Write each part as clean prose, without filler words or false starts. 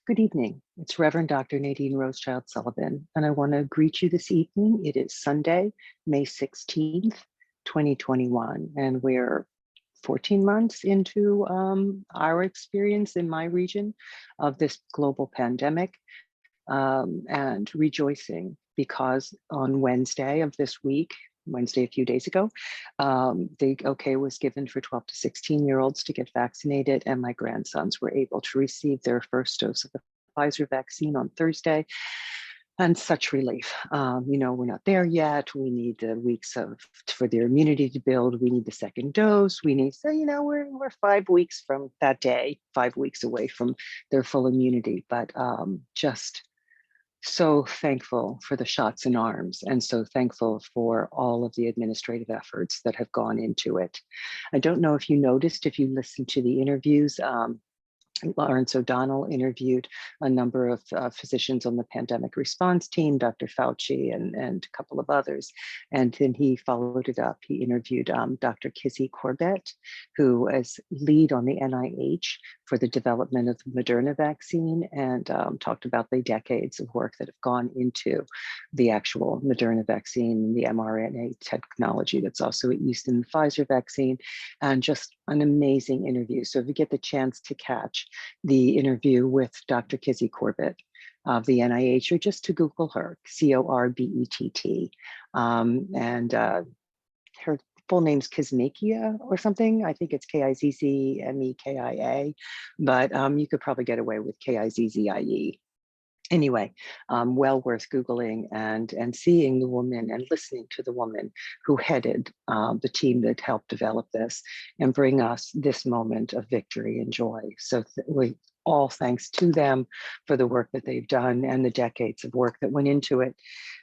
Good evening. It's Reverend Dr. Nadine Rosechild Sullivan, and I want to greet you this evening. It is Sunday, May 16th, 2021, and we're 14 months into our experience in my region of this global pandemic, and rejoicing because on Wednesday of this week, Wednesday a few days ago, the okay was given for 12 to 16-year-olds to get vaccinated, and my grandsons were able to receive their first dose of the Pfizer vaccine on Thursday. And such relief. We're not there yet. We need the weeks for their immunity to build. We need the second dose. We need, so, we're 5 weeks from that day, 5 weeks away from their full immunity. But just so thankful for the shots in arms, and so thankful for all of the administrative efforts that have gone into it. I don't know if you noticed, if you listened to the interviews, Lawrence O'Donnell interviewed a number of physicians on the pandemic response team, Dr. Fauci and a couple of others. And then he followed it up. He interviewed Dr. Kizzy Corbett, who is lead on the NIH for the development of the Moderna vaccine, and talked about the decades of work that have gone into the actual Moderna vaccine, the mRNA technology that's also used in the Pfizer vaccine, and just an amazing interview. So if you get the chance to catch the interview with Dr. Kizzy Corbett of the NIH, or just to Google her, Corbett, and her full name's Kizmekia or something. I think it's Kizzmekia, but you could probably get away with Kizzie. Anyway, well worth Googling and seeing the woman and listening to the woman who headed the team that helped develop this and bring us this moment of victory and joy. So we all thanks to them for the work that they've done and the decades of work that went into it.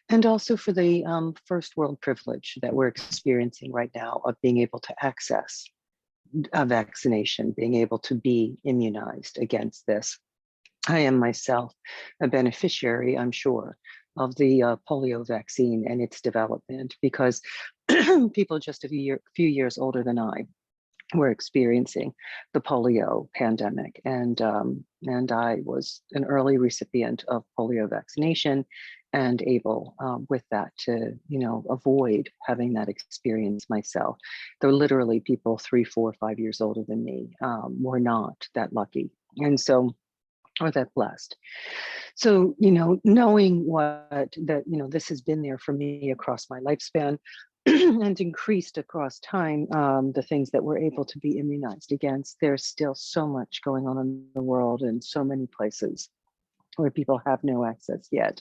And also for the first world privilege that we're experiencing right now of being able to access a vaccination, being able to be immunized against this. I am myself a beneficiary, I'm sure, of the polio vaccine and its development, because people just a few years older than I were experiencing the polio pandemic, and I was an early recipient of polio vaccination, and able with that to avoid having that experience myself. Though literally people 3, 4, 5 years older than me were not that lucky, and so. Or that blessed. So, knowing this has been there for me across my lifespan and increased across time, the things that we're able to be immunized against, there's still so much going on in the world and so many places where people have no access yet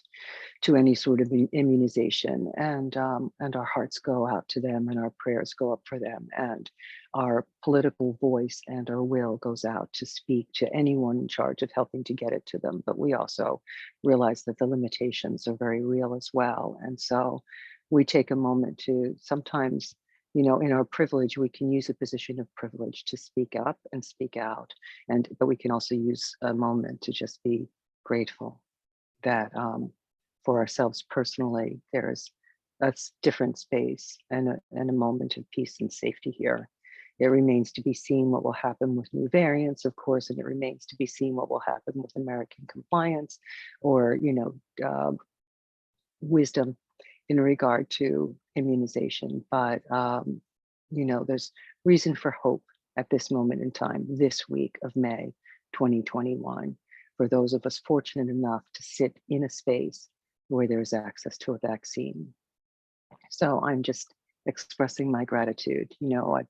to any sort of immunization, and our hearts go out to them, and our prayers go up for them, and our political voice and our will goes out to speak to anyone in charge of helping to get it to them. But we also realize that the limitations are very real as well, and so we take a moment to sometimes, in our privilege, we can use a position of privilege to speak up and speak out, but we can also use a moment to just be grateful that for ourselves personally, there's a different space and a moment of peace and safety here. It remains to be seen what will happen with new variants, of course, and it remains to be seen what will happen with American compliance or, wisdom in regard to immunization. But, there's reason for hope at this moment in time, this week of May 2021. For those of us fortunate enough to sit in a space where there's access to a vaccine. So I'm just expressing my gratitude. I've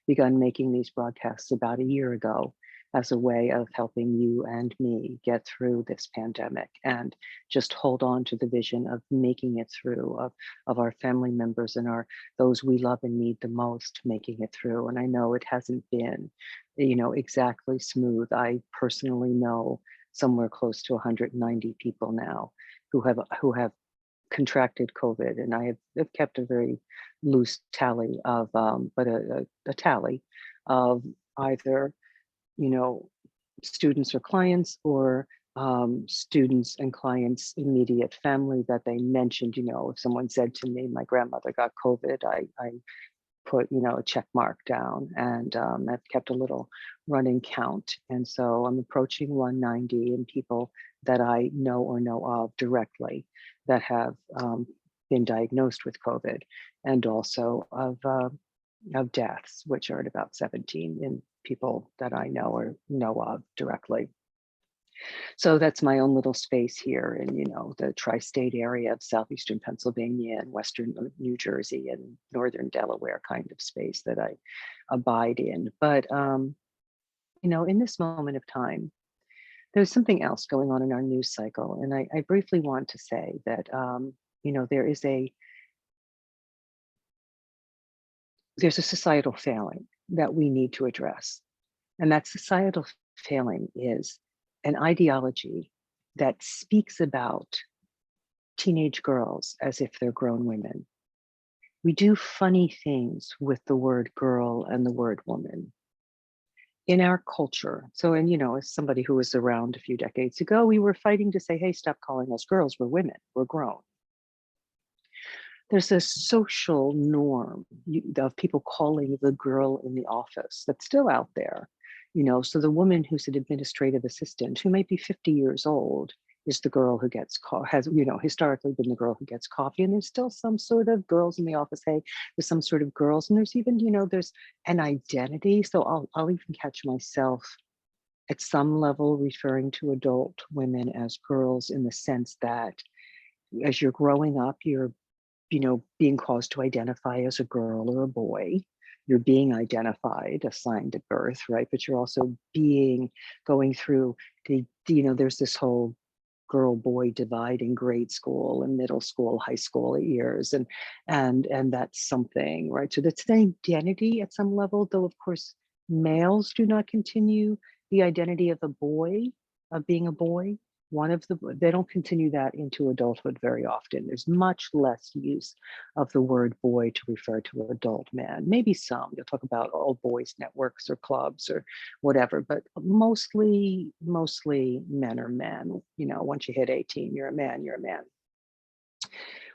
begun making these broadcasts about a year ago as a way of helping you and me get through this pandemic and just hold on to the vision of making it through, of our family members and those we love and need the most making it through. And I know it hasn't been, exactly smooth. I personally know somewhere close to 190 people now who have contracted COVID, and I have kept a very loose tally of, but a tally of either, students or clients, or students and clients' immediate family that they mentioned. If someone said to me, my grandmother got COVID, I put, a check mark down, and I've kept a little running count. And so I'm approaching 190 in people that I know or know of directly that have been diagnosed with COVID, and also of deaths, which are at about 17 in people that I know or know of directly. So that's my own little space here in, the tri-state area of southeastern Pennsylvania and western New Jersey and northern Delaware kind of space that I abide in. But, in this moment of time, there's something else going on in our news cycle. And I briefly want to say that, there's a societal failing that we need to address. And that societal failing is an ideology that speaks about teenage girls as if they're grown women. We do funny things with the word girl and the word woman in our culture. So, and as somebody who was around a few decades ago, we were fighting to say, hey, stop calling us girls, we're women, we're grown. There's a social norm of people calling the girl in the office that's still out there. So the woman who's an administrative assistant who might be 50 years old is the girl who gets has historically been the girl who gets coffee. And there's still some sort of girls in the office. Hey, there's some sort of girls, and there's even there's an identity. So I'll even catch myself at some level referring to adult women as girls, in the sense that as you're growing up, you're being caused to identify as a girl or a boy. You're being identified, assigned at birth, right? But you're also going through there's this whole girl-boy divide in grade school and middle school, high school years, and that's something, right? So that's the identity at some level, though of course males do not continue the identity of a boy, of being a boy. They don't continue that into adulthood very often. There's much less use of the word boy to refer to adult men. Maybe some, you'll talk about all boys networks or clubs or whatever, but mostly men are men. Once you hit 18, you're a man, you're a man.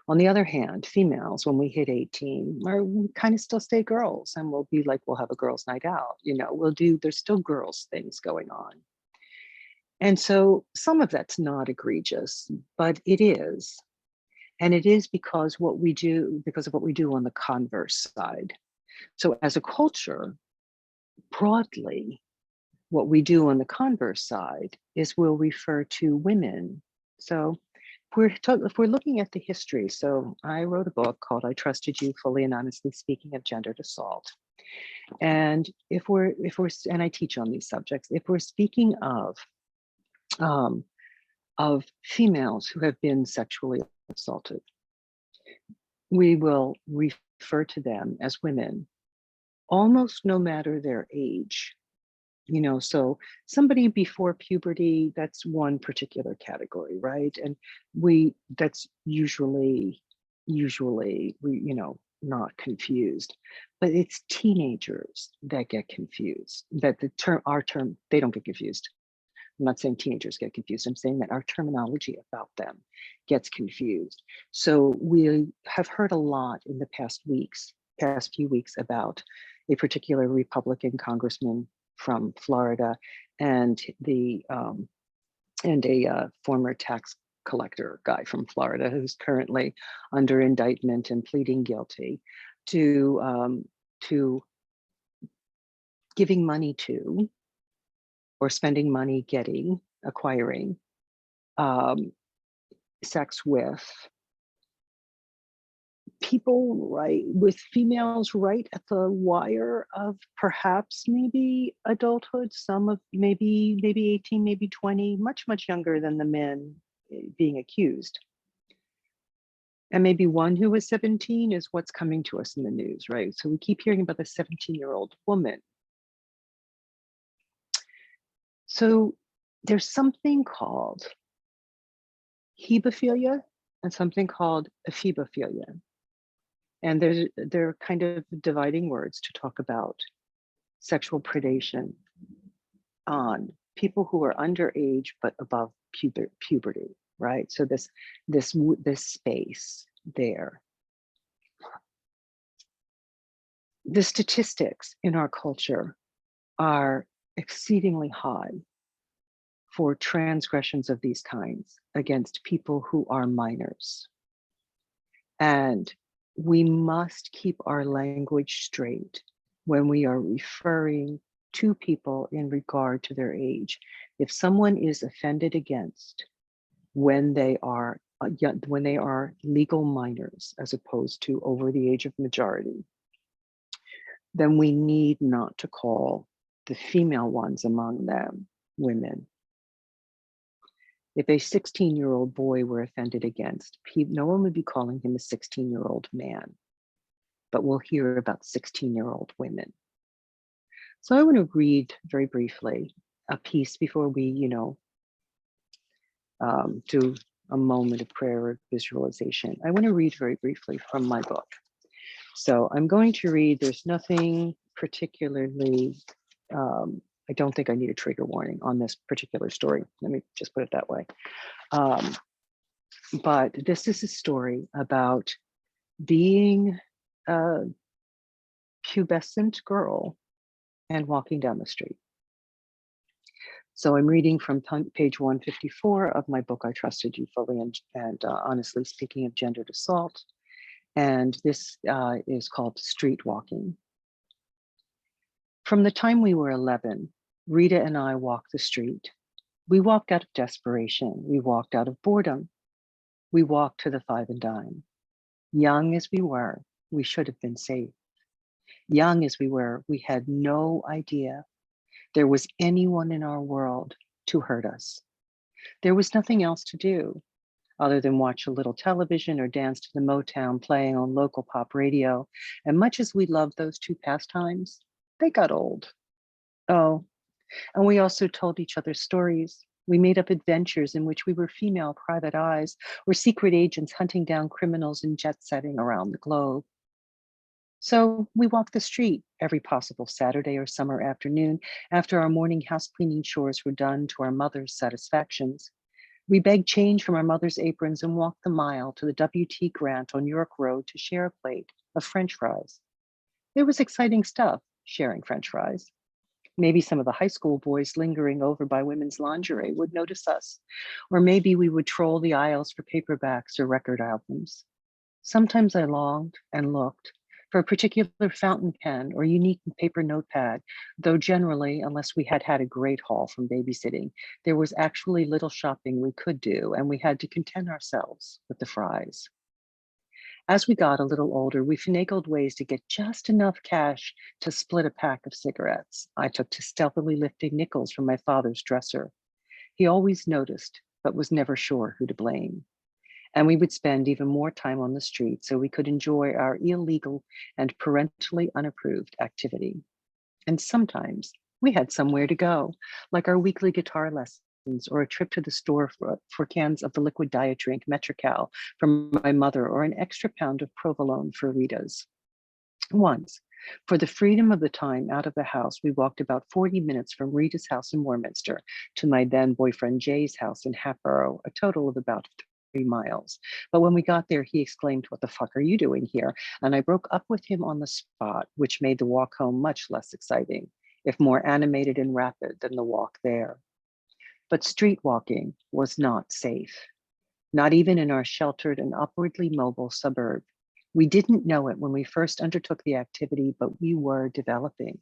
On the other hand, females, when we hit 18, we kind of still stay girls, and we'll be like, we'll have a girls' night out. There's still girls things going on. And so some of that's not egregious, but it is. And it is because of what we do on the converse side. So as a culture, broadly, what we do on the converse side is we'll refer to women. So if we're looking at the history, so I wrote a book called I Trusted You, Fully and Honestly Speaking of Gendered Assault. And and I teach on these subjects, if we're speaking of females who have been sexually assaulted, we will refer to them as women, almost no matter their age. So somebody before puberty, that's one particular category, right? And that's usually not confused, but it's teenagers that get confused. That our term, they don't get confused. I'm not saying teenagers get confused. I'm saying that our terminology about them gets confused. So we have heard a lot in the past few weeks about a particular Republican congressman from Florida and a former tax collector guy from Florida who's currently under indictment and pleading guilty to giving money to, or spending money acquiring sex with people, right, with females right at the wire of perhaps maybe adulthood, some of maybe 18, maybe 20, much younger than the men being accused. And maybe one who was 17 is what's coming to us in the news, right? So we keep hearing about the 17-year-old woman. So there's something called Hepophilia and something called Hepophilia. And they're kind of dividing words to talk about sexual predation on people who are underage but above puberty, right? So this space there. The statistics in our culture are exceedingly high for transgressions of these kinds against people who are minors. And we must keep our language straight when we are referring to people in regard to their age. If someone is offended against when they are legal minors, as opposed to over the age of majority, then we need not to call the female ones among them women. If a 16-year-old boy were offended against, no one would be calling him a 16-year-old man, but we'll hear about 16-year-old women. So I want to read very briefly a piece before we, do a moment of prayer or visualization. I want to read very briefly from my book. So I'm going to read, there's nothing particularly, I don't think I need a trigger warning on this particular story. Let me just put it that way. But this is a story about being a pubescent girl and walking down the street. So I'm reading from page 154 of my book, I Trusted You Fully and Honestly Speaking of Gendered Assault. And this is called Street Walking. From the time we were 11, Rita and I walked the street. We walked out of desperation. We walked out of boredom. We walked to the five and dime. Young as we were, we should have been safe. Young as we were, we had no idea there was anyone in our world to hurt us. There was nothing else to do other than watch a little television or dance to the Motown playing on local pop radio. And much as we loved those two pastimes, they got old. Oh, and we also told each other stories. We made up adventures in which we were female private eyes or secret agents hunting down criminals and jet setting around the globe. So we walked the street every possible Saturday or summer afternoon after our morning house cleaning chores were done to our mother's satisfactions. We begged change from our mother's aprons and walked the mile to the W.T. Grant on York Road to share a plate of French fries. It was exciting stuff, sharing French fries. Maybe some of the high school boys lingering over by women's lingerie would notice us, or maybe we would troll the aisles for paperbacks or record albums. Sometimes I longed and looked for a particular fountain pen or unique paper notepad, though generally, unless we had had a great haul from babysitting, there was actually little shopping we could do, and we had to content ourselves with the fries. As we got a little older, we finagled ways to get just enough cash to split a pack of cigarettes. I took to stealthily lifting nickels from my father's dresser. He always noticed, but was never sure who to blame. And we would spend even more time on the street so we could enjoy our illegal and parentally unapproved activity. And sometimes we had somewhere to go, like our weekly guitar lessons or a trip to the store for cans of the liquid diet drink Metrical from my mother or an extra pound of provolone for Rita's. Once, for the freedom of the time out of the house, we walked about 40 minutes from Rita's house in Warminster to my then boyfriend Jay's house in Hatboro, a total of about 3 miles. But when we got there, he exclaimed, "What the fuck are you doing here?" And I broke up with him on the spot, which made the walk home much less exciting, if more animated and rapid than the walk there. But street walking was not safe, not even in our sheltered and upwardly mobile suburb. We didn't know it when we first undertook the activity, but we were developing.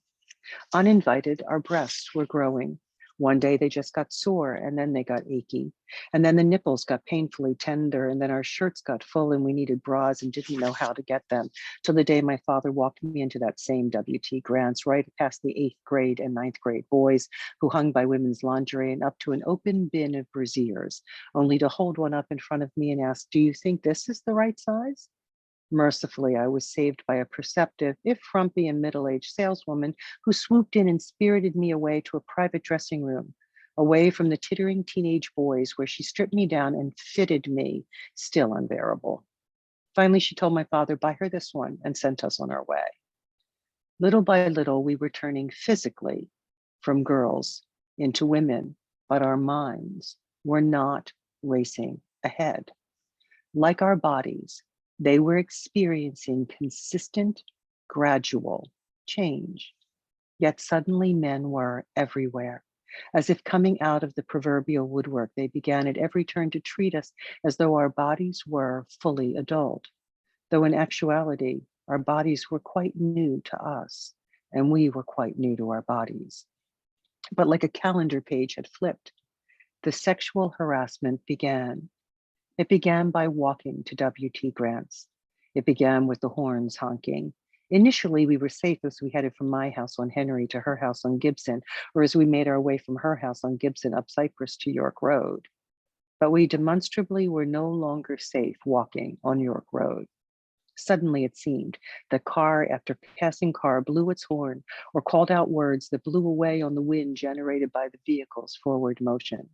Uninvited, our breasts were growing. One day they just got sore and then they got achy. And then the nipples got painfully tender and then our shirts got full and we needed bras and didn't know how to get them. Till the day my father walked me into that same W.T. Grant's right past the 8th grade and 9th grade boys who hung by women's lingerie and up to an open bin of brassieres, only to hold one up in front of me and ask, "Do you think this is the right size?" Mercifully, I was saved by a perceptive, if frumpy and middle-aged saleswoman who swooped in and spirited me away to a private dressing room, away from the tittering teenage boys where she stripped me down and fitted me, still unbearable. Finally, she told my father, "Buy her this one," and sent us on our way. Little by little, we were turning physically from girls into women, but our minds were not racing ahead. Like our bodies, they were experiencing consistent, gradual change. Yet suddenly men were everywhere. As if coming out of the proverbial woodwork, they began at every turn to treat us as though our bodies were fully adult, though in actuality, our bodies were quite new to us, and we were quite new to our bodies. But like a calendar page had flipped, the sexual harassment began. It began by walking to W.T. Grant's. It began with the horns honking. Initially, we were safe as we headed from my house on Henry to her house on Gibson, or as we made our way from her house on Gibson up Cypress to York Road. But we demonstrably were no longer safe walking on York Road. Suddenly, it seemed that car after passing car blew its horn or called out words that blew away on the wind generated by the vehicle's forward motion.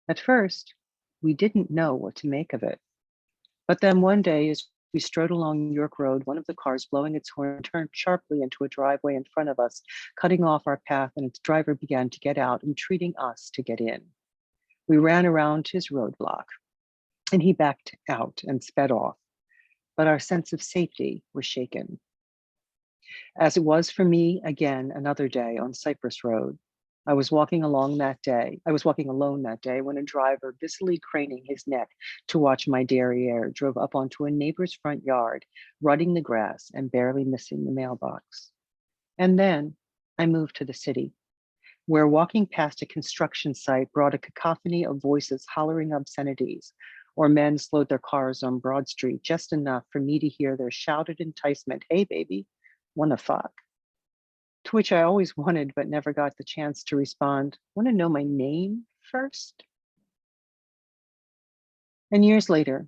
At first, we didn't know what to make of it. But then one day, as we strode along York Road, one of the cars blowing its horn turned sharply into a driveway in front of us, cutting off our path, and its driver began to get out, entreating us to get in. We ran around his roadblock, and he backed out and sped off. But our sense of safety was shaken. As it was for me again another day on Cypress Road. I was walking alone that day when a driver, busily craning his neck to watch my derriere, drove up onto a neighbor's front yard, rutting the grass and barely missing the mailbox. And then I moved to the city, where walking past a construction site brought a cacophony of voices hollering obscenities, or men slowed their cars on Broad Street just enough for me to hear their shouted enticement, "Hey, baby, wanna fuck?" To which I always wanted, but never got the chance to respond, "Wanna know my name first?" And years later,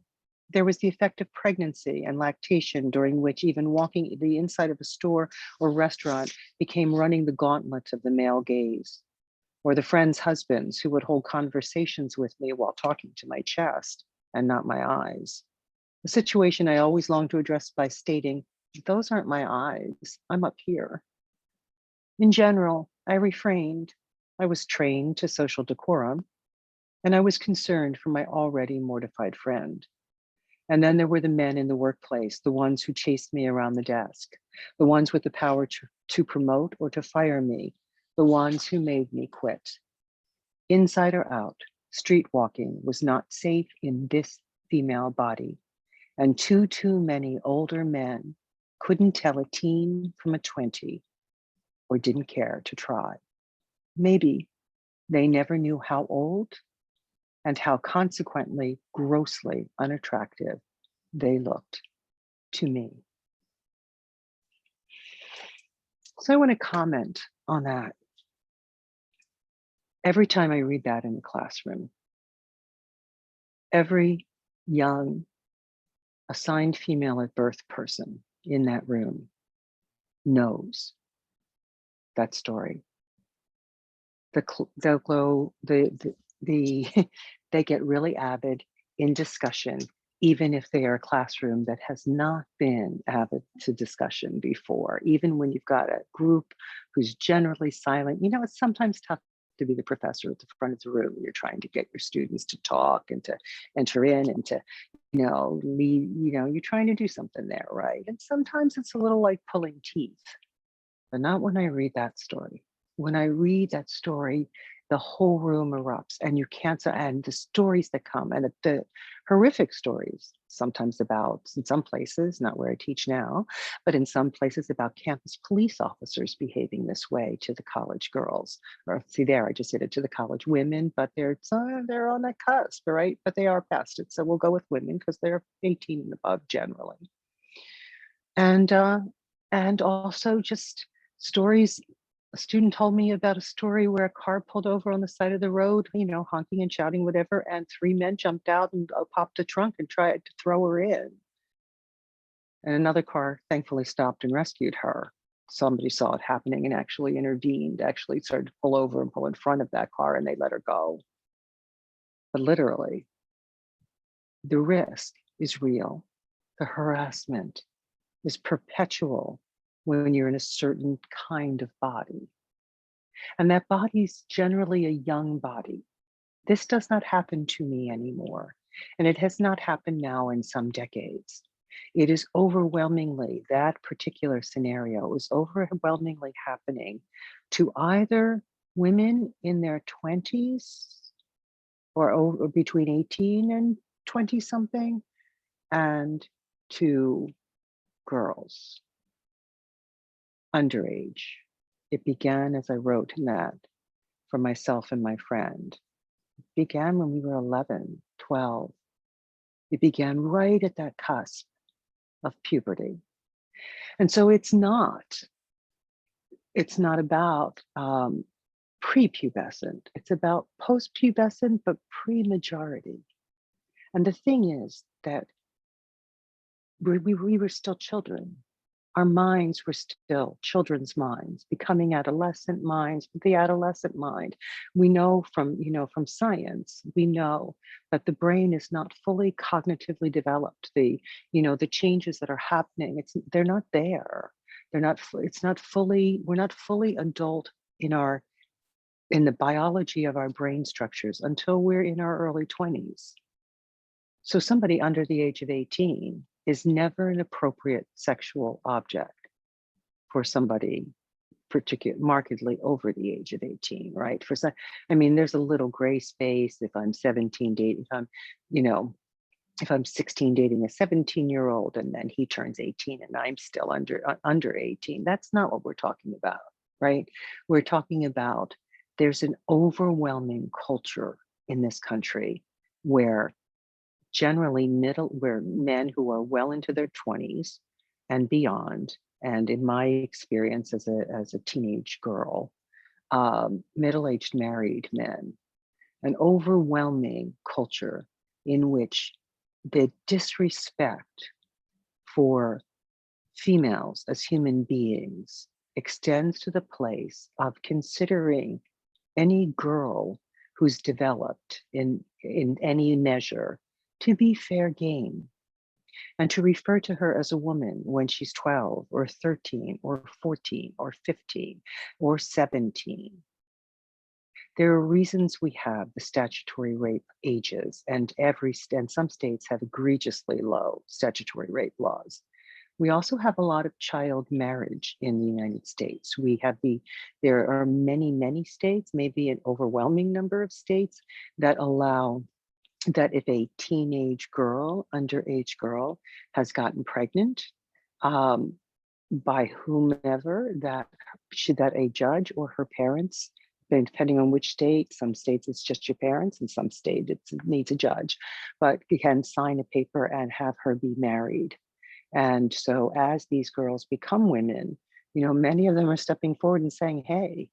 there was the effect of pregnancy and lactation, during which even walking the inside of a store or restaurant became running the gauntlet of the male gaze, or the friends' husbands who would hold conversations with me while talking to my chest and not my eyes. A situation I always longed to address by stating, "Those aren't my eyes, I'm up here." In general, I refrained. I was trained to social decorum, and I was concerned for my already mortified friend. And then there were the men in the workplace, the ones who chased me around the desk, the ones with the power to promote or to fire me, the ones who made me quit. Inside or out, street walking was not safe in this female body, and too many older men couldn't tell a teen from a 20 or didn't care to try. Maybe they never knew how old and how consequently grossly unattractive they looked to me. So I want to comment on that. Every time I read that in the classroom, every young assigned female at birth person in that room knows that story. They'll go, they get really avid in discussion, even if they are a classroom that has not been avid to discussion before. Even when you've got a group who's generally silent, it's sometimes tough to be the professor at the front of the room. You're trying to get your students to talk and to enter in and to, lead, you're trying to do something there, right? And sometimes it's a little like pulling teeth, but not when I read that story. When I read that story, the whole room erupts, and you can't, and the stories that come, and the horrific stories, sometimes about, in some places, not where I teach now, but in some places about campus police officers behaving this way to the college girls. Or see there, I just did it to the college women, but they're on that cusp, right? But they are past it, so we'll go with women because they're 18 and above generally. And also just stories. A student told me about a story where a car pulled over on the side of the road, honking and shouting, whatever, and 3 men jumped out and popped a trunk and tried to throw her in. And another car thankfully stopped and rescued her. Somebody saw it happening and actually intervened, actually started to pull over and pull in front of that car, and they let her go. But literally, the risk is real. The harassment is perpetual when you're in a certain kind of body. And that body's generally a young body. This does not happen to me anymore. And it has not happened now in some decades. It is overwhelmingly, that particular scenario is overwhelmingly happening to either women in their 20s or between 18 and 20 something, and to girls underage. It began, as I wrote in that, for myself and my friend, it began when we were 11, 12. It began right at that cusp of puberty. And so it's not about prepubescent. It's about postpubescent, but pre-majority. And the thing is that we were still children. Our minds were still children's minds, becoming adolescent minds, the adolescent mind. We know from science, we know that the brain is not fully cognitively developed. The changes that are happening, they're not there. We're not fully adult in the biology of our brain structures until we're in our early 20s. So somebody under the age of 18 is never an appropriate sexual object for somebody markedly over the age of 18, right? There's a little gray space if I'm 17 dating, if I'm 16 dating a 17-year-old and then he turns 18 and I'm still under 18. That's not what we're talking about, right? We're talking about there's an overwhelming culture in this country where where men who are well into their 20s and beyond, and in my experience as a teenage girl, middle-aged married men, an overwhelming culture in which the disrespect for females as human beings extends to the place of considering any girl who's developed in any measure to be fair game, and to refer to her as a woman when she's 12 or 13 or 14 or 15 or 17. There are reasons we have the statutory rape ages, and some states have egregiously low statutory rape laws. We also have a lot of child marriage in the United States. There are many, many states, maybe an overwhelming number of states, that allow that if a underage girl has gotten pregnant by whomever, that a judge or her parents, depending on which state, some states it's just your parents and some states it needs a judge, but you can sign a paper and have her be married. And so as these girls become women, many of them are stepping forward and saying, hey,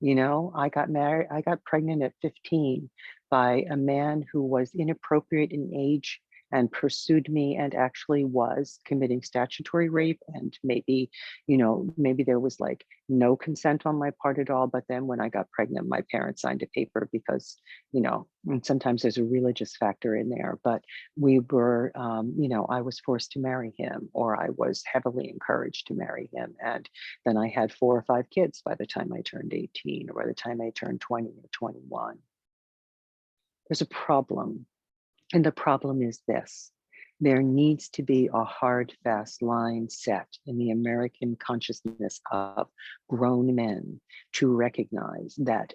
I got pregnant at 15 by a man who was inappropriate in age and pursued me and actually was committing statutory rape. And maybe there was like no consent on my part at all. But then when I got pregnant, my parents signed a paper because, and sometimes there's a religious factor in there, but we were, I was forced to marry him, or I was heavily encouraged to marry him. And then I had 4 or 5 kids by the time I turned 18 or by the time I turned 20 or 21. There's a problem. And the problem is this: there needs to be a hard, fast line set in the American consciousness of grown men to recognize that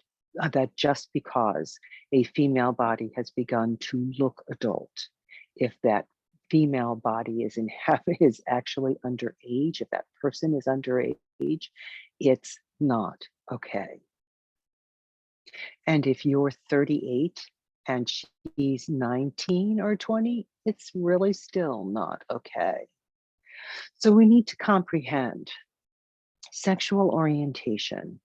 just because a female body has begun to look adult, if that female body is actually underage, if that person is underage, it's not okay. And if you're 38 and she's 19 or 20, it's really still not okay. So we need to comprehend sexual orientation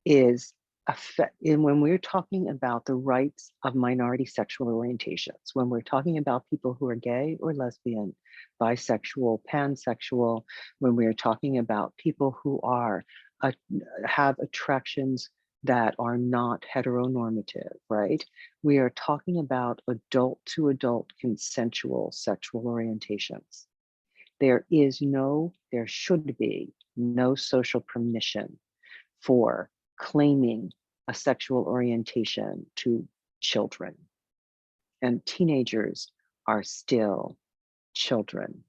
when we're talking about the rights of minority sexual orientations, when we're talking about people who are gay or lesbian, bisexual, pansexual, when we're talking about people who have attractions that are not heteronormative, right? We are talking about adult to adult consensual sexual orientations. There should be no social permission for claiming a sexual orientation to children. And teenagers are still children.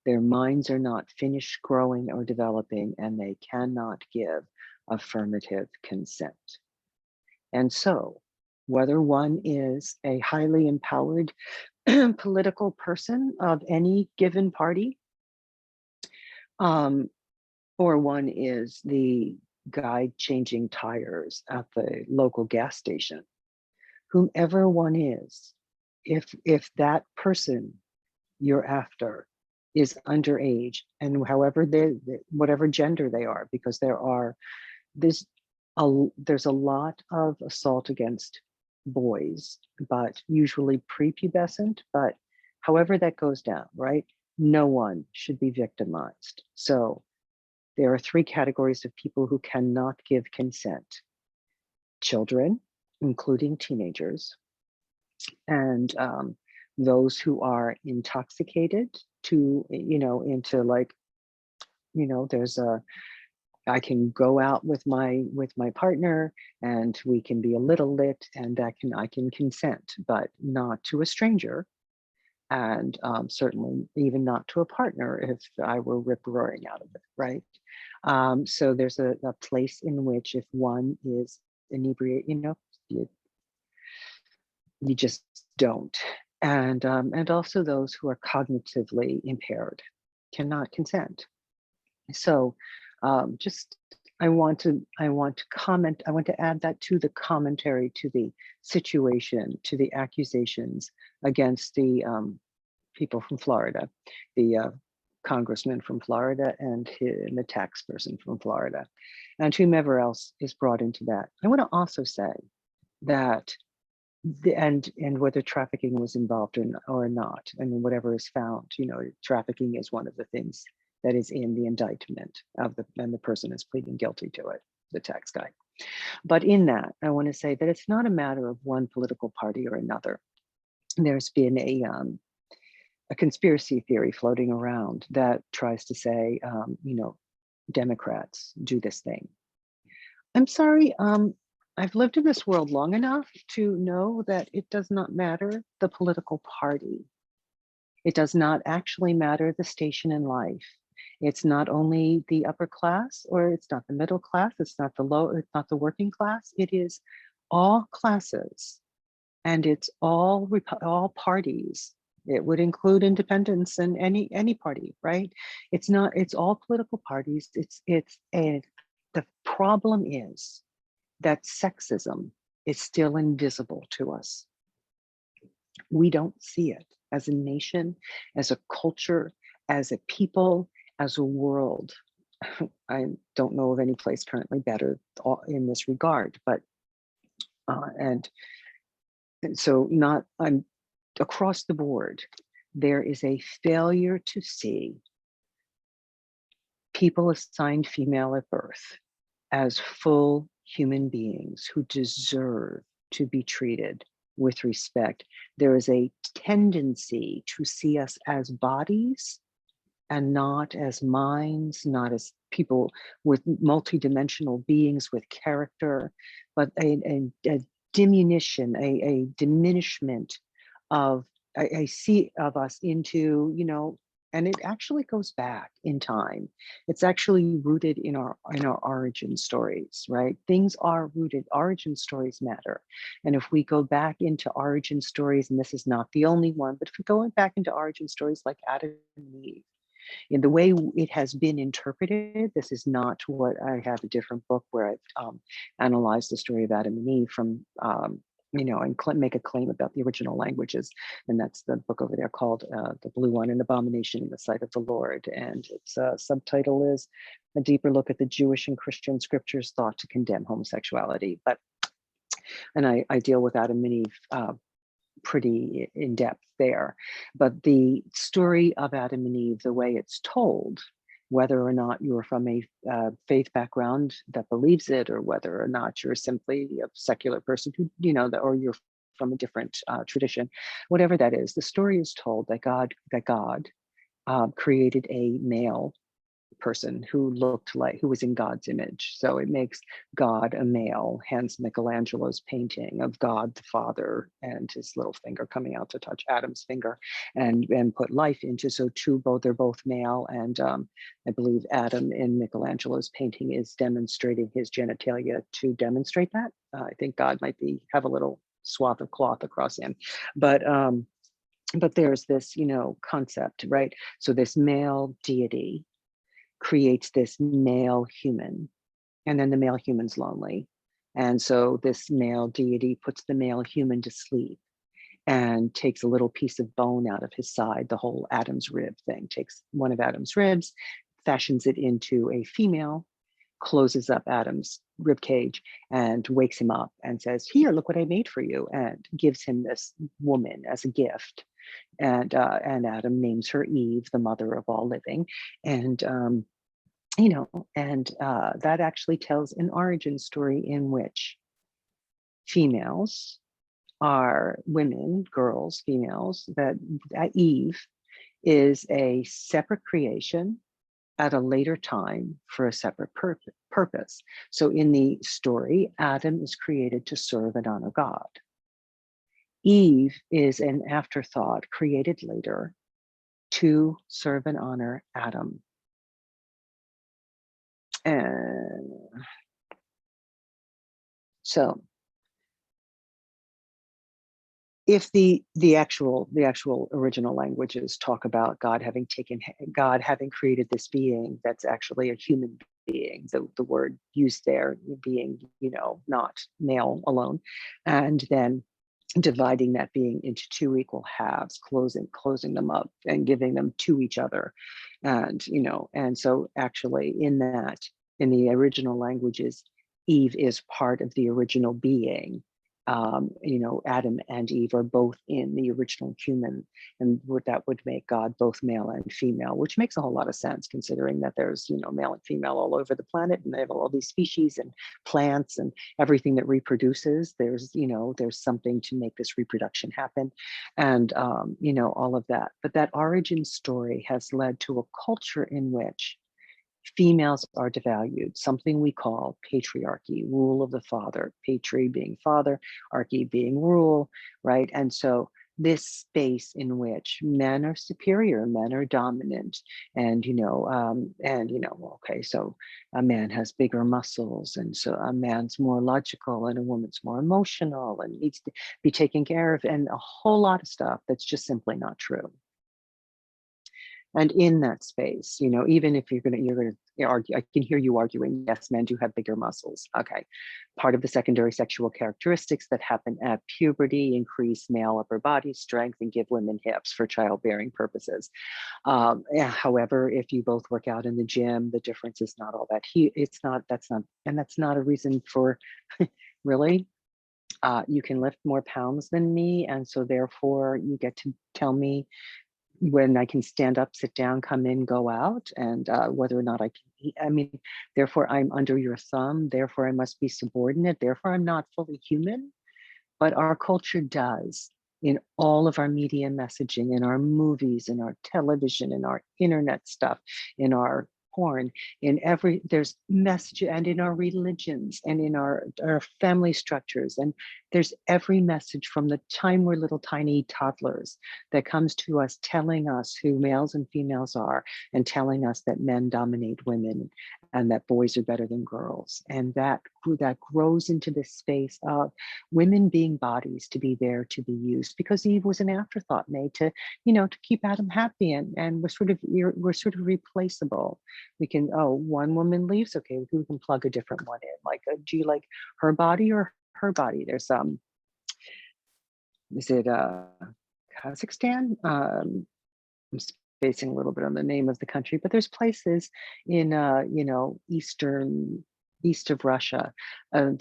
Their minds are not finished growing or developing, and they cannot give affirmative consent. And so, whether one is a highly empowered political person of any given party, or one is the guy changing tires at the local gas station, whomever one is, if that person you're after is underage, and however whatever gender they are, because there's there's a lot of assault against boys, but usually prepubescent, but however that goes down, right? No one should be victimized. So there are three categories of people who cannot give consent: children, including teenagers, and those who are intoxicated to, into like, there's I can go out with my partner and we can be a little lit, and I can consent, but not to a stranger, and certainly even not to a partner if I were rip-roaring out of it, right? So there's a place in which if one is inebriated, you just don't. And also those who are cognitively impaired cannot consent. So just I want to comment, I want to add that to the commentary, to the situation, to the accusations against the people from Florida, the congressman from Florida and the tax person from Florida, and whomever else is brought into that. I want to also say that and whether trafficking was involved or not, and whatever is found, trafficking is one of the things that is in the indictment and the person is pleading guilty to it, the tax guy. But in that, I want to say that it's not a matter of one political party or another. There's been a conspiracy theory floating around that tries to say, Democrats do this thing. I'm sorry, I've lived in this world long enough to know that it does not matter the political party. It does not actually matter the station in life. It's not only the upper class, or it's not the middle class, it's not the low, it's not the working class. It is all classes, and it's all parties. It would include independents and any party, right? It's all political parties. The problem is that sexism is still invisible to us. We don't see it as a nation, as a culture, as a people, as a world. I don't know of any place currently better in this regard, but and so I'm across the board, there is a failure to see people assigned female at birth as full human beings who deserve to be treated with respect. There is a tendency to see us as bodies and not as minds, not as people with multidimensional beings with character, but a diminution, a diminishment of I see of us into, and it actually goes back in time. It's actually rooted in our origin stories, right? Things are rooted, origin stories matter. And if we go back into origin stories, and this is not the only one, but if we go back into origin stories like Adam and Eve, in the way it has been interpreted, this is not what I have a different book where I've analyzed the story of Adam and Eve from and make a claim about the original languages. And that's the book over there called The Blue One, An Abomination in the Sight of the Lord. And its subtitle is A Deeper Look at the Jewish and Christian Scriptures Thought to Condemn Homosexuality. And I deal with Adam and Eve pretty in depth there. But the story of Adam and Eve, the way it's told, whether or not you're from a faith background that believes it, or whether or not you're simply a secular person who, or you're from a different tradition, whatever that is, the story is told that God created a male person who was in God's image. So it makes God a male, hence Michelangelo's painting of God the Father and his little finger coming out to touch Adam's finger and put life into. So they're both male. And I believe Adam in Michelangelo's painting is demonstrating his genitalia to demonstrate that. I think God might have a little swath of cloth across him. But there's this, concept, right? So this male deity creates this male human, and then the male human's lonely. And so this male deity puts the male human to sleep and takes a little piece of bone out of his side, the whole Adam's rib thing, takes one of Adam's ribs, fashions it into a female, closes up Adam's rib cage and wakes him up and says, "Here, look what I made for you," and gives him this woman as a gift. And Adam names her Eve, the mother of all living. And that actually tells an origin story in which females are women, girls, females, that Eve is a separate creation at a later time for a separate purpose. So in the story, Adam is created to serve and honor God. Eve is an afterthought created later to serve and honor Adam. And so if the actual original languages talk about God having created this being that's actually a human being, the word used there being, not male alone, and then dividing that being into two equal halves, closing them up and giving them to each other. And, and so actually in the original languages, Eve is part of the original being. Adam and Eve are both in the original human, and that would make God both male and female, which makes a whole lot of sense considering that there's, male and female all over the planet, and they have all these species and plants and everything that reproduces. There's something to make this reproduction happen, and all of that. But that origin story has led to a culture in which females are devalued, something we call patriarchy, rule of the father, patri being father, archy being rule, right? And so this space in which men are superior, men are dominant, and okay, so a man has bigger muscles, and so a man's more logical, and a woman's more emotional, and needs to be taken care of, and a whole lot of stuff that's just simply not true. And in that space, even if you're gonna argue, I can hear you arguing, yes, men do have bigger muscles. Okay. Part of the secondary sexual characteristics that happen at puberty increase male upper body strength and give women hips for childbearing purposes. However, if you both work out in the gym, the difference is not all that that's not a reason for really. You can lift more pounds than me, and so therefore you get to tell me when I can stand up, sit down, come in, go out, and whether or not I can eat. I mean, therefore I'm under your thumb, therefore I must be subordinate, therefore I'm not fully human. But our culture does, in all of our media messaging, in our movies, in our television, in our internet stuff, in our porn, there's message, and in our religions, and in our family structures, and there's every message from the time we're little tiny toddlers that comes to us telling us who males and females are, and telling us that men dominate women and that boys are better than girls. And that grows into this space of women being bodies to be there to be used, because Eve was an afterthought made to keep Adam happy, and we're sort of replaceable. We can, one woman leaves, okay, we can plug a different one in. Like, do you like her body or her body? There's is it Kazakhstan? I'm spacing a little bit on the name of the country, but there's places in east of Russia and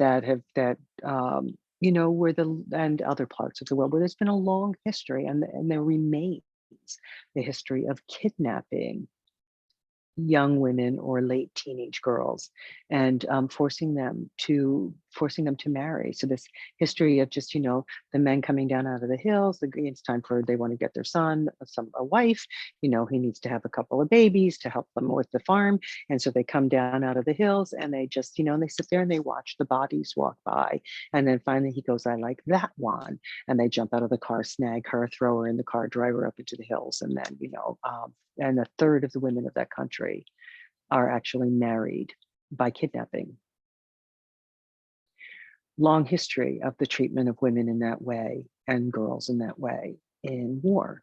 other parts of the world where there's been a long history, and there remains the history of kidnapping young women or late teenage girls and forcing them to forcing them to marry. So this history of just, the men coming down out of the hills, it's time for, they want to get their son, a wife, he needs to have a couple of babies to help them with the farm. And so they come down out of the hills and they just, and they sit there and they watch the bodies walk by. And then finally he goes, I like that one. And they jump out of the car, snag her, throw her in the car, drive her up into the hills. And then, and a third of the women of that country are actually married by kidnapping. Long history of the treatment of women in that way and girls in that way in war.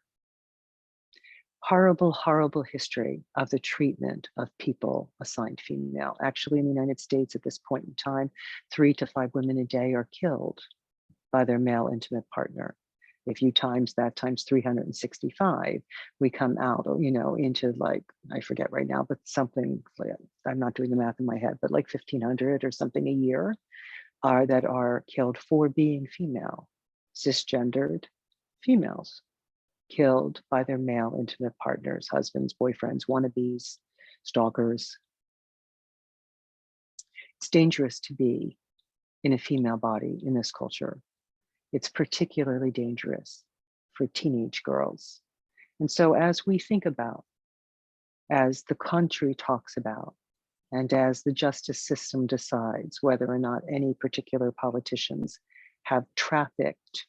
Horrible, horrible history of the treatment of people assigned female. Actually, in the United States at this point in time, 3 to 5 women a day are killed by their male intimate partner. If you times that times 365, we come out, into like, I forget right now, but something, I'm not doing the math in my head, but like 1,500 or something a year that are killed for being female, cisgendered females, killed by their male intimate partners, husbands, boyfriends, wannabes, stalkers. It's dangerous to be in a female body in this culture. It's particularly dangerous for teenage girls. And so as we think about, as the country talks about, and as the justice system decides whether or not any particular politicians have trafficked,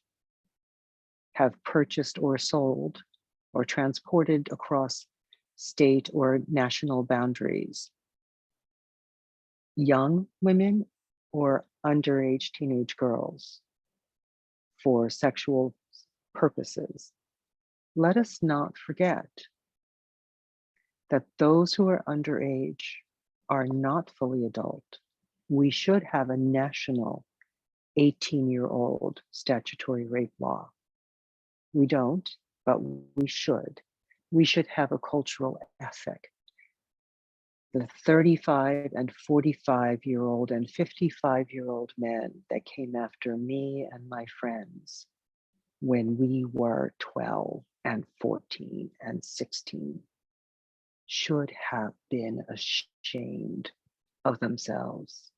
have purchased or sold or transported across state or national boundaries, young women or underage teenage girls for sexual purposes, let us not forget that those who are underage are not fully adult. We should have a national 18-year-old statutory rape law. We don't, but we should. We should have a cultural ethic. The 35 and 45-year-old and 55-year-old men that came after me and my friends when we were 12 and 14 and 16 should have been ashamed of themselves.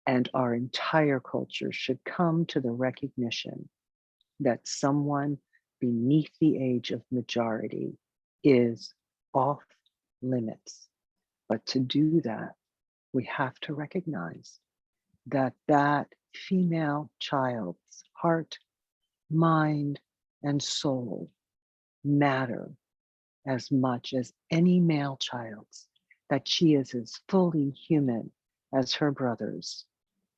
And our entire culture should come to the recognition that someone beneath the age of majority is off limits. But to do that, we have to recognize that that female child's heart, mind, and soul matter as much as any male child's, that she is as fully human as her brothers,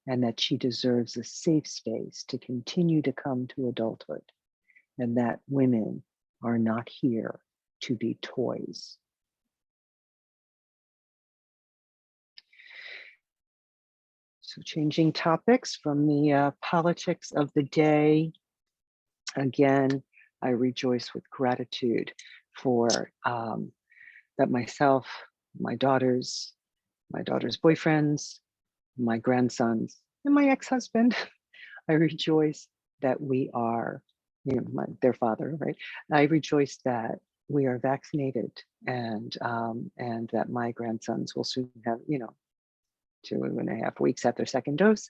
and that she deserves a safe space to continue to come to adulthood, and that women are not here to be toys. So changing topics from the politics of the day. Again, I rejoice with gratitude for that myself, my daughters' boyfriends, my grandsons, and my ex-husband, I rejoice that we are, their father, right? I rejoice that we are vaccinated and that my grandsons will soon have, 2.5 weeks after second dose,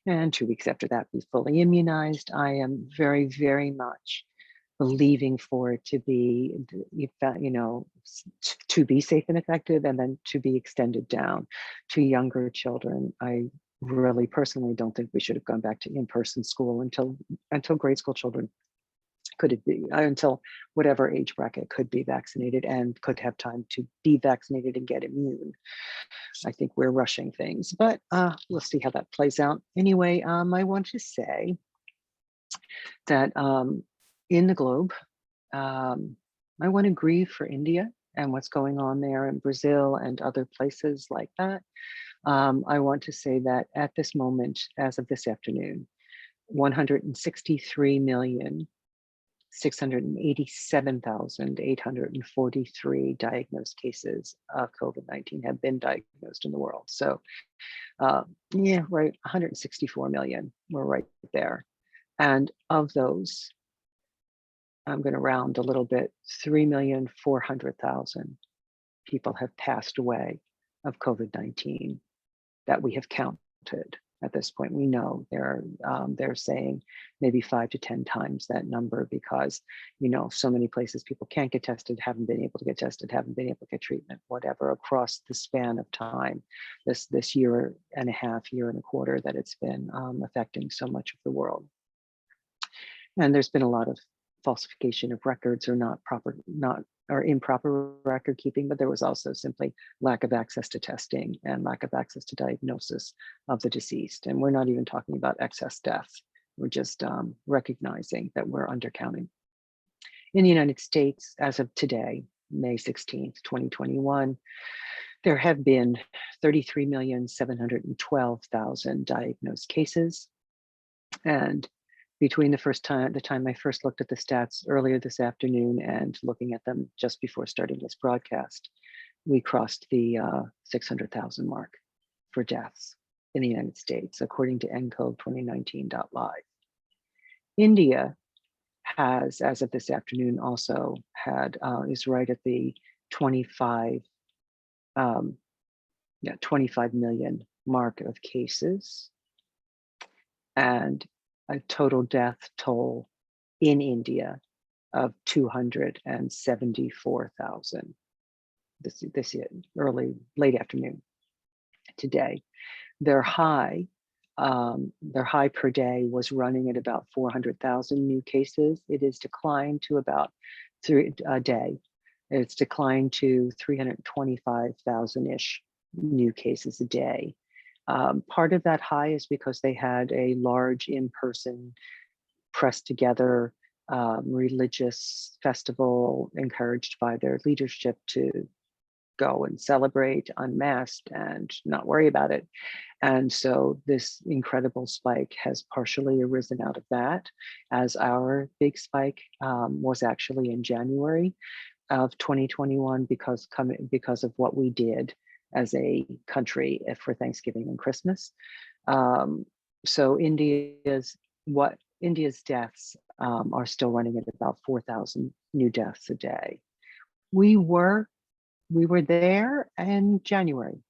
and 2 weeks after that be fully immunized. I am very, very much believing for it to be, to be safe and effective, and then to be extended down to younger children. I really personally don't think we should have gone back to in-person school until grade school children could be, until whatever age bracket could be vaccinated and could have time to be vaccinated and get immune. I think we're rushing things, but we'll see how that plays out. Anyway, I want to say that in the globe, I want to grieve for India and what's going on there in Brazil and other places like that. I want to say that at this moment, as of this afternoon, 163,687,843 diagnosed cases of COVID-19 have been diagnosed in the world. So yeah, right, 164 million, we're right there. And of those, I'm going to round a little bit, 3,400,000 people have passed away of COVID-19 that we have counted. At this point, we know they're saying maybe 5 to 10 times that number because, so many places people can't get tested, haven't been able to get tested, haven't been able to get treatment, whatever, across the span of time, this year and a half, year and a quarter that it's been affecting so much of the world. And there's been a lot of falsification of records or improper record keeping, but there was also simply lack of access to testing and lack of access to diagnosis of the deceased. And we're not even talking about excess deaths. We're just recognizing that we're undercounting. In the United States, as of today, May 16th, 2021, there have been 33,712,000 diagnosed cases. And between the time I first looked at the stats earlier this afternoon and looking at them just before starting this broadcast, we crossed the 600,000 mark for deaths in the United States, according to ENCODE 2019.live. India has, as of this afternoon, also is right at the 25 million mark of cases, and a total death toll in India of 274,000 this late afternoon today. Their high per day was running at about 400,000 new cases. It has declined to about 3 a day. It's declined to 325,000-ish new cases a day. Part of that high is because they had a large in-person pressed together religious festival encouraged by their leadership to go and celebrate unmasked and not worry about it. And so this incredible spike has partially arisen out of that, as our big spike was actually in January of 2021 because of what we did as a country for Thanksgiving and Christmas. So India's deaths are still running at about 4,000 new deaths a day. We were there in January.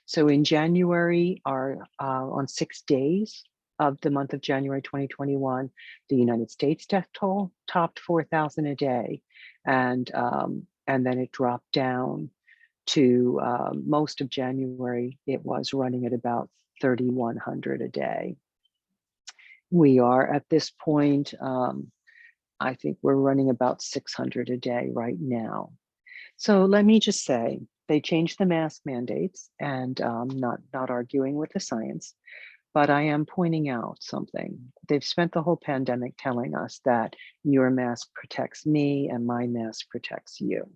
So in January, on 6 days of the month of January 2021, the United States death toll topped 4,000 a day, and then it dropped down to most of January. It was running at about 3,100 a day. We are at this point, I think we're running about 600 a day right now. So let me just say, they changed the mask mandates, and not arguing with the science, but I am pointing out something. They've spent the whole pandemic telling us that your mask protects me and my mask protects you.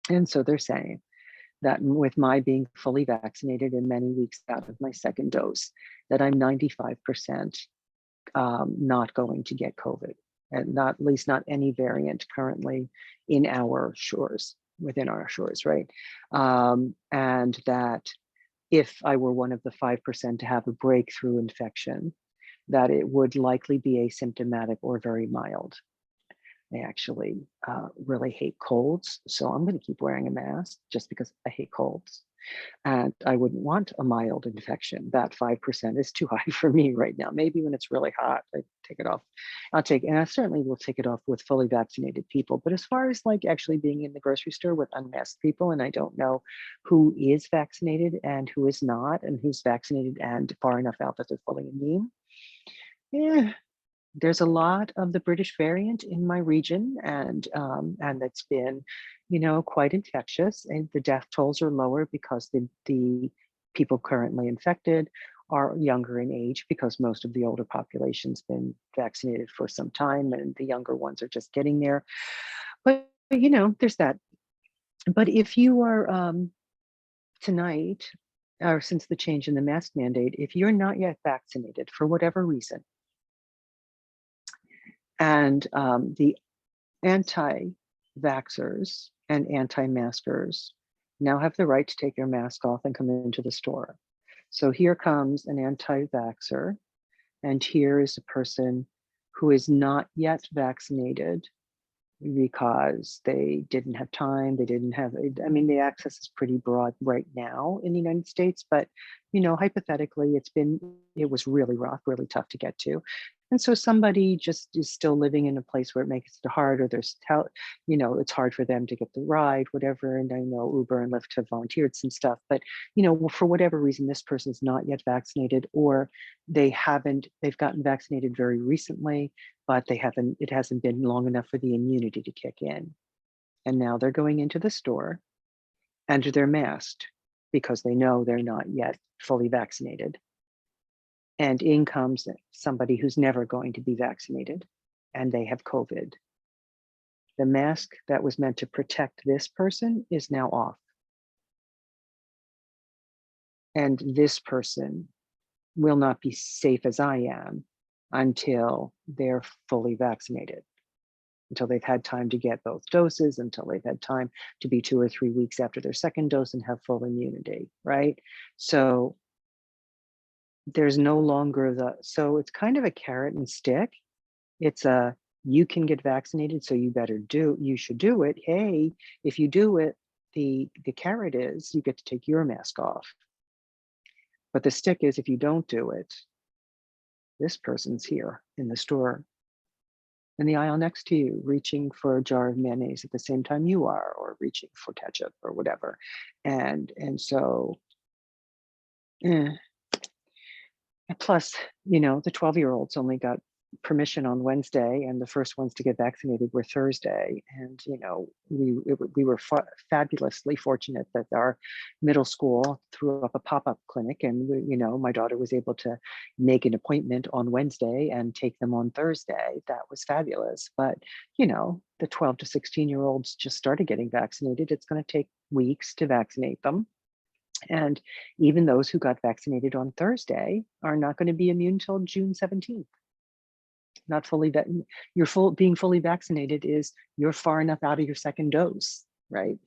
And so they're saying that with my being fully vaccinated and many weeks out of my second dose, that I'm 95% not going to get COVID, and at least not any variant currently in our shores, within our shores, right? And that if I were one of the 5% to have a breakthrough infection, that it would likely be asymptomatic or very mild. I actually really hate colds, so I'm going to keep wearing a mask just because I hate colds. And I wouldn't want a mild infection. That 5% is too high for me right now. Maybe when it's really hot, I take it off. And I certainly will take it off with fully vaccinated people. But as far as like actually being in the grocery store with unmasked people, and I don't know who is vaccinated and who is not, and who's vaccinated and far enough out that they're fully immune, there's a lot of the British variant in my region, and that's been, quite infectious. And the death tolls are lower because the people currently infected are younger in age, because most of the older population's been vaccinated for some time, and the younger ones are just getting there. But there's that. But if you are tonight, or since the change in the mask mandate, if you're not yet vaccinated for whatever reason, and the anti-vaxxers and anti-maskers now have the right to take your mask off and come into the store. So here comes an anti-vaxxer, and here is a person who is not yet vaccinated, because they didn't have time, they didn't have, I mean, the access is pretty broad right now in the United States, but, hypothetically, it was really rough, really tough to get to. And so somebody just is still living in a place where it makes it hard, or it's hard for them to get the ride, whatever. And I know Uber and Lyft have volunteered some stuff, but, for whatever reason, this person's not yet vaccinated, or they've gotten vaccinated very recently, but it hasn't been long enough for the immunity to kick in. And now they're going into the store and they're masked because they know they're not yet fully vaccinated. And in comes somebody who's never going to be vaccinated, and they have COVID. The mask that was meant to protect this person is now off. And this person will not be safe as I am until they're fully vaccinated, until they've had time to get both doses, until they've had time to be 2 or 3 weeks after their second dose and have full immunity, right? So there's no longer so it's kind of a carrot and stick. It's you can get vaccinated, so you should do it. Hey, if you do it, the carrot is you get to take your mask off. But the stick is, if you don't do it, this person's here in the store, in the aisle next to you, reaching for a jar of mayonnaise at the same time you are, or reaching for ketchup or whatever. And so, plus, the 12-year-olds only got permission on Wednesday, and the first ones to get vaccinated were Thursday. And, we were fabulously fortunate that our middle school threw up a pop-up clinic, and, my daughter was able to make an appointment on Wednesday and take them on Thursday. That was fabulous. But, the 12 to 16-year-olds just started getting vaccinated. It's going to take weeks to vaccinate them. And even those who got vaccinated on Thursday are not going to be immune until June 17th. Not fully being fully vaccinated is you're far enough out of your second dose, right?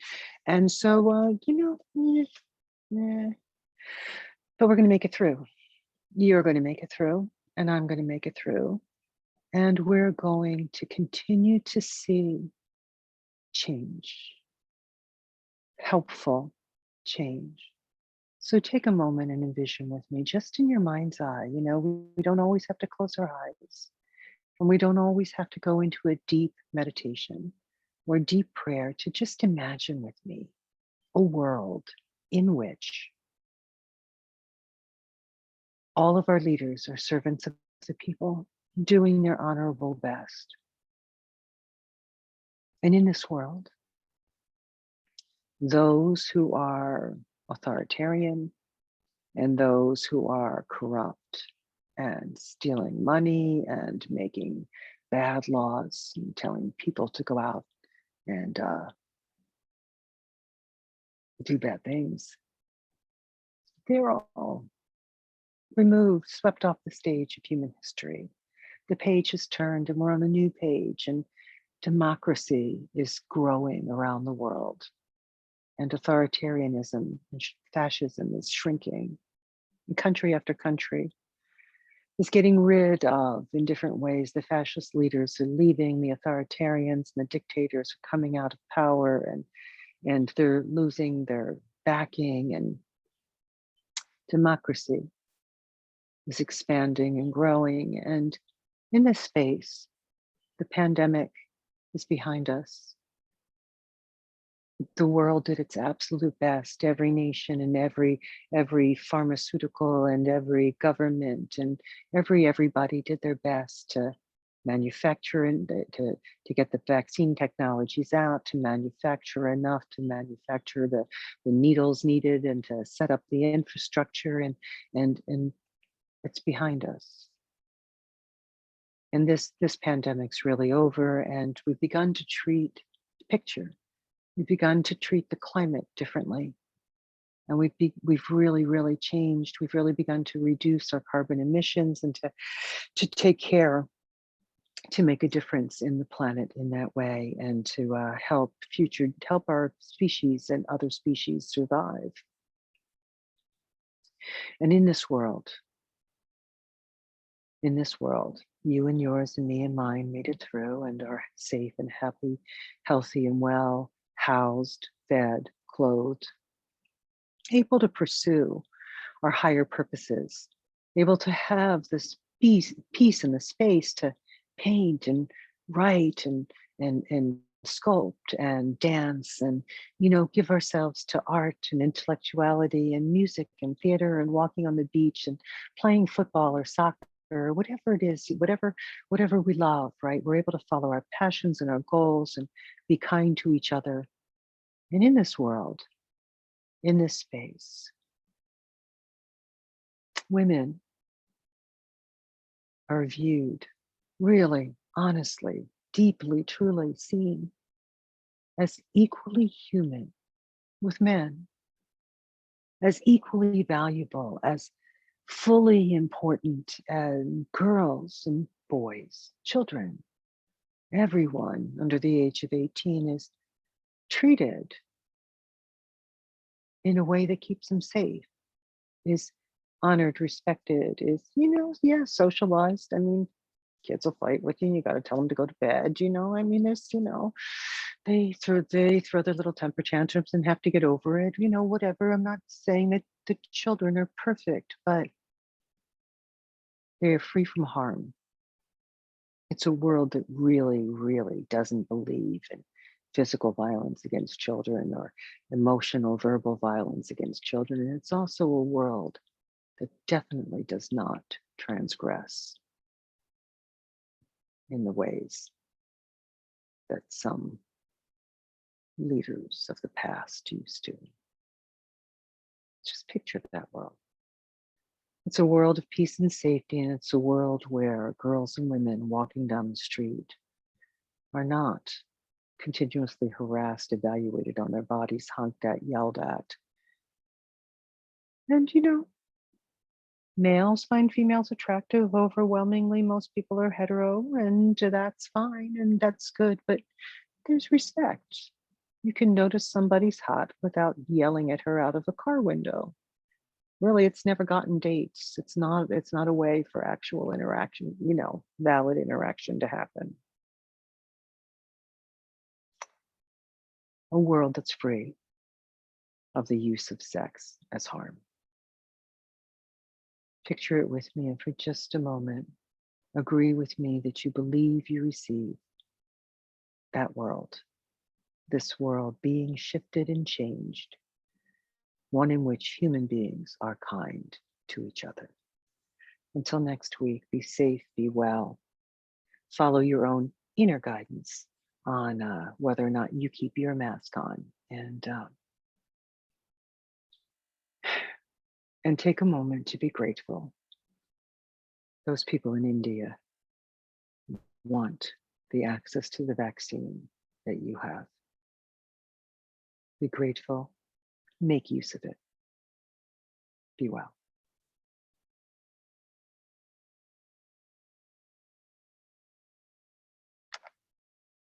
And so, but we're going to make it through. You're going to make it through, and I'm going to make it through. And we're going to continue to see change, helpful change. So take a moment and envision with me, just in your mind's eye. We don't always have to close our eyes, and we don't always have to go into a deep meditation or deep prayer. To just imagine with me a world in which all of our leaders are servants of the people, doing their honorable best. And in this world, those who are authoritarian and those who are corrupt and stealing money and making bad laws and telling people to go out and do bad things, they're all removed, swept off the stage of human history. The page has turned and we're on a new page, and democracy is growing around the world, and authoritarianism and fascism is shrinking. And country after country is getting rid of, in different ways. The fascist leaders are leaving, the authoritarians and the dictators are coming out of power, and they're losing their backing, and democracy is expanding and growing. And in this space, the pandemic is behind us. The world did its absolute best. Every nation and every pharmaceutical and every government and everybody did their best to manufacture and to get the vaccine technologies out, to manufacture enough, to manufacture the needles needed, and to set up the infrastructure, and it's behind us. And this pandemic's really over, and we've begun to we've begun to treat the climate differently. And we've really changed. We've really begun to reduce our carbon emissions and to take care, to make a difference in the planet in that way, and to help our species and other species survive. And in this world, in this world. You and yours and me and mine made it through and are safe and happy, healthy and well, housed, fed, clothed, able to pursue our higher purposes, able to have this peace and the space to paint and write and sculpt and dance and give ourselves to art and intellectuality and music and theater and walking on the beach and playing football or soccer or whatever it is, whatever we love, right? We're able to follow our passions and our goals and be kind to each other. And in this world, in this space, women are viewed really, honestly, deeply, truly seen as equally human with men, as equally valuable, as fully important as girls and boys, children. Everyone under the age of 18 is treated in a way that keeps them safe, is honored, respected, is, socialized. I mean, kids will fight with you and you got to tell them to go to bed, I mean, they throw their little temper tantrums and have to get over it, whatever. I'm not saying that the children are perfect, but they are free from harm. It's a world that really, really doesn't believe in physical violence against children or emotional, verbal violence against children. And it's also a world that definitely does not transgress in the ways that some leaders of the past used to. Just picture that world. It's a world of peace and safety, and it's a world where girls and women walking down the street are not continuously harassed, evaluated on their bodies, honked at, yelled at. And males find females attractive. Overwhelmingly, most people are hetero, and that's fine and that's good, but there's respect. You can notice somebody's hot without yelling at her out of a car window. Really, it's never gotten dates. It's not a way for actual interaction, valid interaction to happen. A world that's free of the use of sex as harm. Picture it with me, and for just a moment, agree with me that you believe you receive that world, this world being shifted and changed, one in which human beings are kind to each other. Until next week, be safe, be well, follow your own inner guidance on whether or not you keep your mask on, and take a moment to be grateful. Those people in India want the access to the vaccine that you have. Be grateful, make use of it. Be well.